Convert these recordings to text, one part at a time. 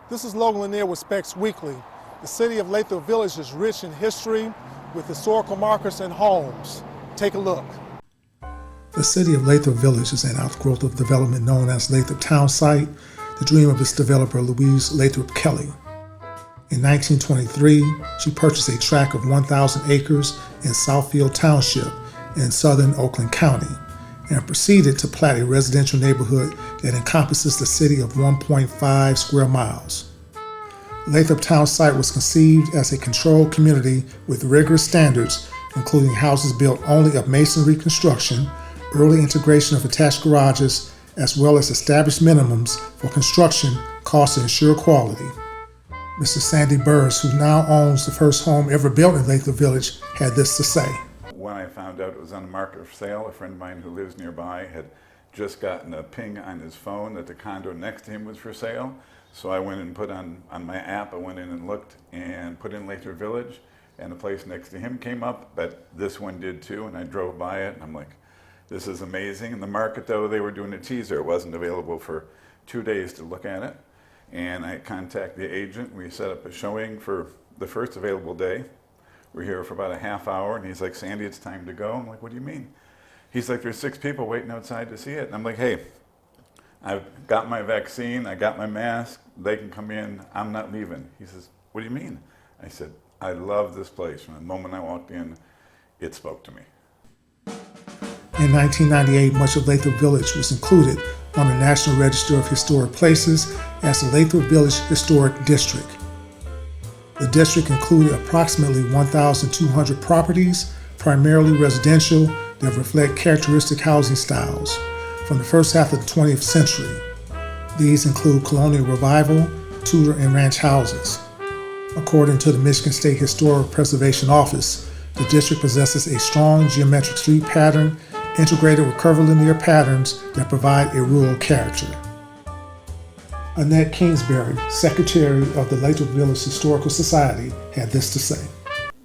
This is Logan Lanier with Specs Weekly. The city of Lathrup Village is rich in history with historical markers and homes. Take a look. The city of Lathrup Village is an outgrowth of development known as Lathrup Town Site, the dream of its developer Louise Lathrup Kelly. In 1923, she purchased a tract of 1,000 acres in Southfield Township in southern Oakland County and proceeded to plat a residential neighborhood that encompasses the city of 1.5 square miles. Lathrup Town Site was conceived as a controlled community with rigorous standards, including houses built only of masonry construction, early integration of attached garages, as well as established minimums for construction costs to ensure quality. Mr. Sandy Burris, who now owns the first home ever built in Lathrup Village, had this to say. When I found out it was on the market for sale, a friend of mine who lives nearby had just gotten a ping on his phone that the condo next to him was for sale. So I went and put on my app, I went in and looked and put in Lathrup Village, and the place next to him came up, but this one did too, and I drove by it and I'm like, this is amazing. In the market though, they were doing a teaser. It wasn't available for 2 days to look at it. And I contacted the agent. We set up a showing for the first available day. We're here for about a half hour, and he's like, Sandy, it's time to go. I'm like, what do you mean? He's like, there's 6 people waiting outside to see it. And I'm like, hey, I've got my vaccine, I got my mask, they can come in, I'm not leaving. He says, what do you mean? I said, I love this place. From the moment I walked in, it spoke to me. In 1998, much of Lathrup Village was included on the National Register of Historic Places as the Lathrup Village Historic District. The district included approximately 1,200 properties, primarily residential, that reflect characteristic housing styles from the first half of the 20th century. These include colonial revival, Tudor, and ranch houses. According to the Michigan State Historic Preservation Office, the district possesses a strong geometric street pattern integrated with curvilinear patterns that provide a rural character. Annette Kingsbury, secretary of the Lathrup Village Historical Society, had this to say.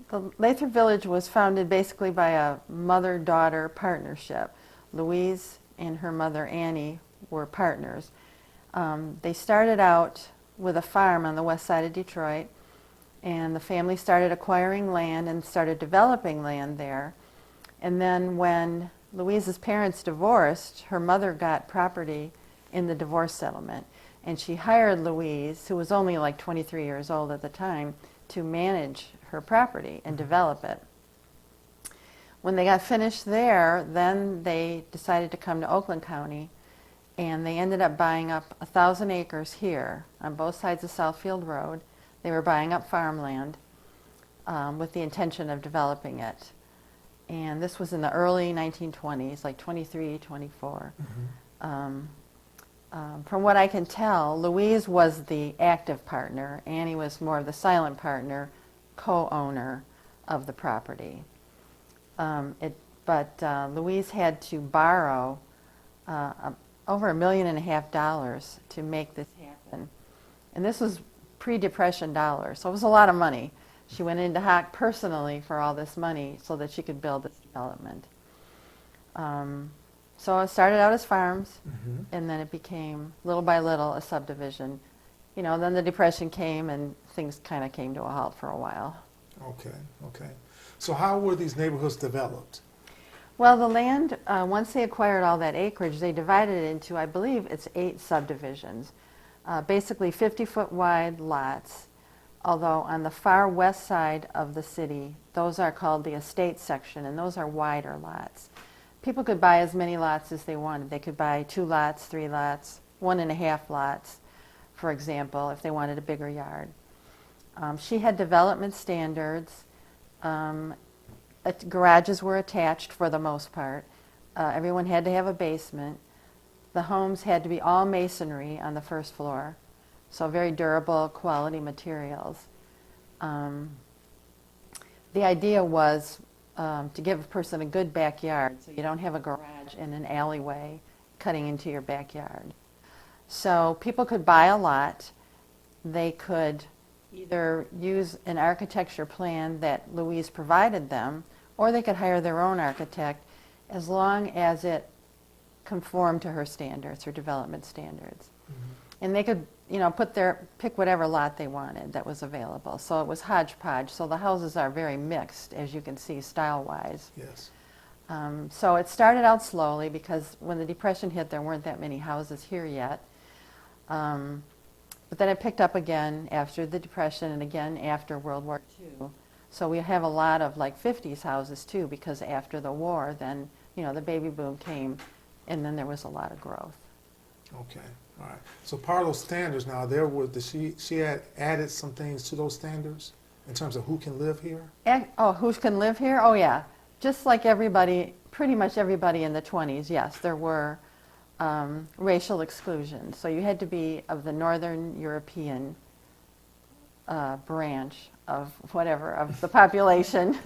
The Lathrup Village was founded basically by a mother-daughter partnership. Louise and her mother Annie were partners. They started out with a farm on the west side of Detroit, and the family started acquiring land and started developing land there. And then when Louise's parents divorced, her mother got property in the divorce settlement, and she hired Louise, who was only like 23 years old at the time, to manage her property and develop it. When they got finished there, then they decided to come to Oakland County, and they ended up buying up 1,000 acres here on both sides of Southfield Road. They were buying up farmland with the intention of developing it. And this was in the early 1920s, like 23, 24. From what I can tell, Louise was the active partner. Annie was more of the silent partner, co-owner of the property. But Louise had to borrow over $1.5 million to make this happen. And this was pre-Depression dollars, so it was a lot of money. She went into hock personally for all this money so that she could build this development. So it started out as farms, and then it became, little by little, a subdivision. You know, then the Depression came and things kind of came to a halt for a while. Okay. So how were these neighborhoods developed? Well, the land, once they acquired all that acreage, they divided it into, I believe it's 8 subdivisions. Basically 50-foot wide lots, although on the far west side of the city, those are called the estate section, and those are wider lots. People could buy as many lots as they wanted. They could buy 2 lots, 3 lots, 1.5 lots, for example, if they wanted a bigger yard. She had development standards. Garages were attached for the most part. Everyone had to have a basement. The homes had to be all masonry on the first floor, so very durable, quality materials. The idea was to give a person a good backyard, so you don't have a garage in an alleyway cutting into your backyard. So people could buy a lot. They could either use an architecture plan that Louise provided them, or they could hire their own architect as long as it conformed to her standards, her development standards. And they could pick whatever lot they wanted that was available. So it was hodgepodge. So the houses are very mixed, as you can see, style-wise. Yes. So it started out slowly because when the Depression hit, there weren't that many houses here yet. But then it picked up again after the Depression and again after World War II. So we have a lot of like 50s houses too, because after the war, then, the baby boom came and then there was a lot of growth. Okay, all right. So part of those standards now, she had added some things to those standards in terms of who can live here? Who can live here? Oh yeah. Just like everybody, pretty much everybody in the 20s, yes, there were racial exclusions. So you had to be of the Northern European branch of the population.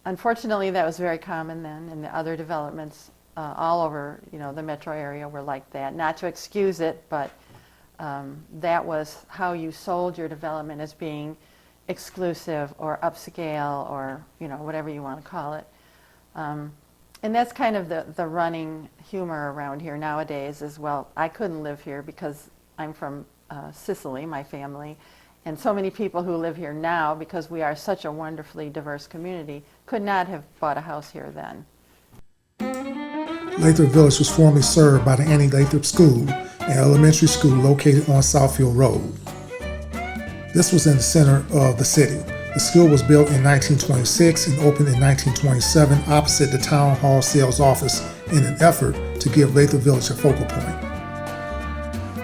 Unfortunately, that was very common then, and the other developments all over, the metro area were like that. Not to excuse it, but that was how you sold your development, as being exclusive or upscale or, whatever you want to call it. And that's kind of the running humor around here nowadays as well. I couldn't live here because I'm from Sicily, my family, and so many people who live here now, because we are such a wonderfully diverse community, could not have bought a house here then. Lathrup Village was formerly served by the Annie Lathrup School, an elementary school located on Southfield Road. This was in the center of the city. The school was built in 1926 and opened in 1927 opposite the Town Hall Sales Office in an effort to give Lathrup Village a focal point.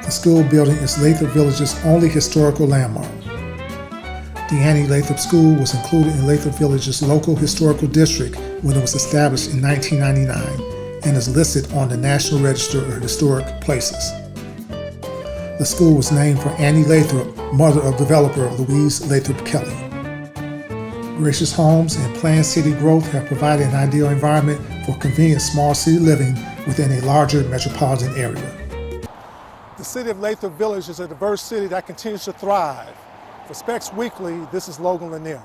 The school building is Lathrup Village's only historical landmark. The Annie Lathrup School was included in Lathrup Village's local historical district when it was established in 1999 and is listed on the National Register of Historic Places. The school was named for Annie Lathrup, mother of developer Louise Lathrup Kelly. Gracious homes and planned city growth have provided an ideal environment for convenient small city living within a larger metropolitan area. The city of Lathrup Village is a diverse city that continues to thrive. For Specs Weekly, this is Logan Lanier.